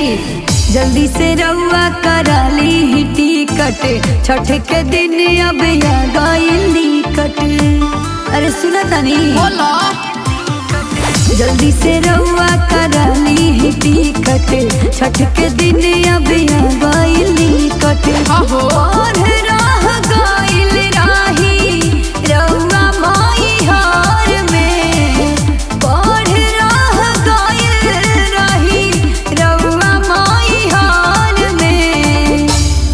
जल्दी से रउआ कराली ही टिकट, छठ के दिन अब आ गइल निकट। अरे सुना तानी बोलो जल्दी से रउआ कराली ही टिकट, छठ के दिन अब आ गइल निकट। आहो और रह गइल राही रउआ माई हार में, और रह गइल राही रउआ माई हार में।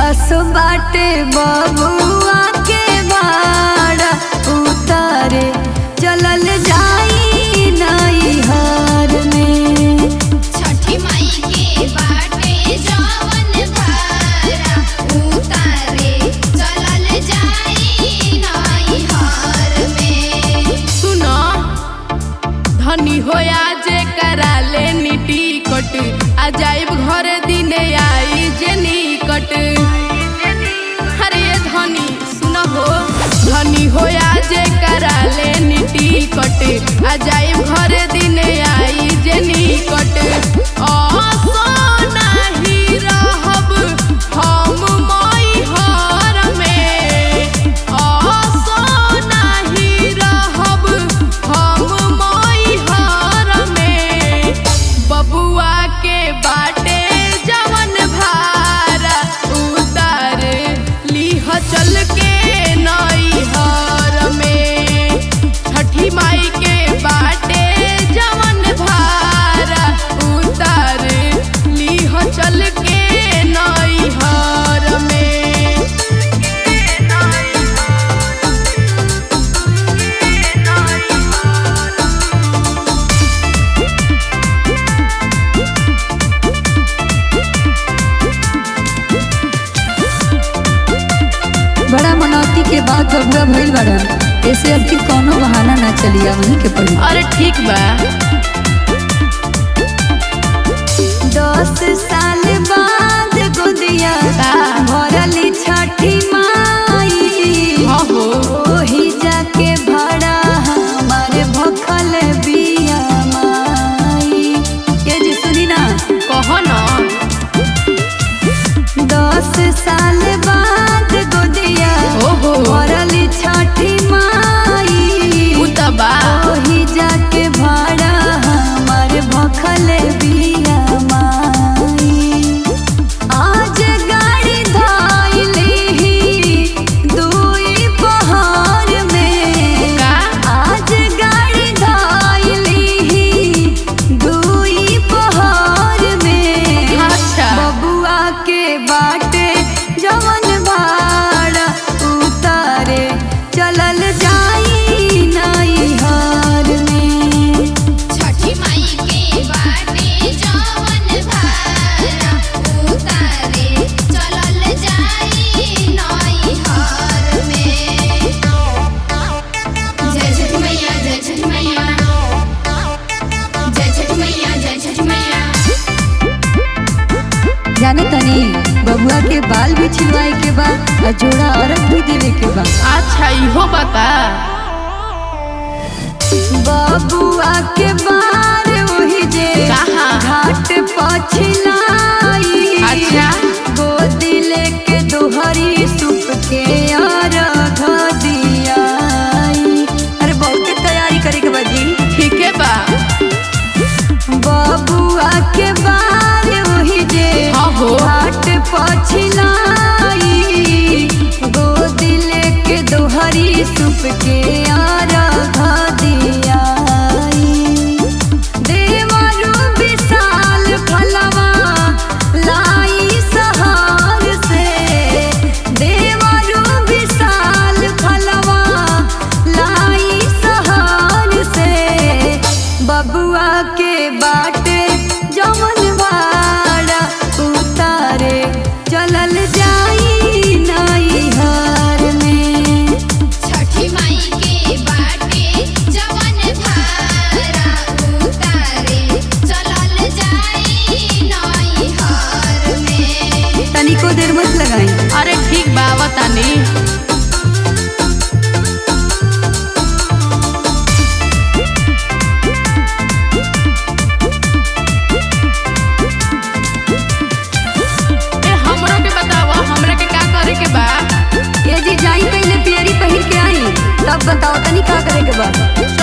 असो बाटे बबुआ के बाड़ा उतारे चलल जाई नाई हार में। छठी माई के बाटे जवन धारा उतारे चलल जाई नाई हार में। सुनो धनी होया जे कराले टिकट, आ जाइब घर दिने आई जे निकट। अरे धनी सुनो हो, धनी होया जे कराले टिकट, आ जाइब घर दिने आई जे निकट। नाही रहब हम माई हार में, नाही रहब हम माई हार में। बबुआ के बाटे जवन भारा उतार लीह चल के नई हार में। छठी माई के बाटे जवन भारा उतार लीह चल के नई हार में। बड़ा मनौती के बाद बबुआ भइल बाड़न, ऐसे अब की कौनो बहाना ना चलिया वहीं के पड़ी। अरे ठीक बा 10 साल बाद गोदिया भरली छठी माई, आहो ओही जाके भाड़ा हमारे भखल बिया माई। ये जी सुनी ना कहो ना 10 साल बाद गोदिया ओहो भरली छठी माई, उतबा ओही जाके भाड़ा हमारे भखल बिया माई। आज गाड़ी धइली दुई पहाड़ में, का आज गाड़ी धइली दुई पहाड़ में। अच्छा बबुआ के बाटे जवन भाड़ा उतारे चलल जाई नाई हार में। छठी माई के बाटे जवन धारा उतारे चलल जाई नाई हार में। जय छठी मैया जय छठी मैया जय छठी मैया जय छठी मैया। जाने तनी बबुआ के बाल भी छिलवाए के बा और जोड़ा अरग भी देवे के बा। अच्छा इहो बता बबुआ के बाल वही जे कहाँ? घाट पछिलाई। अच्छा गोदी लेके दोहरी सुप के अरघ दियाई। अरे बहुत तैयारी करे के बाजी। ठीक है बा बबुआ के बाल वही जे आहो घाट पछिलाई। गोदी लेके दोहरी सुप के अरघ दियाई। देवरु विशाल फलवा लाई सहार से, देवरु विशाल फलवा लाई सहार से। बबुआ के बाटे जवन भाड़ा उतारे चलल जाई नाई हार में। छठी माई का करे के बाद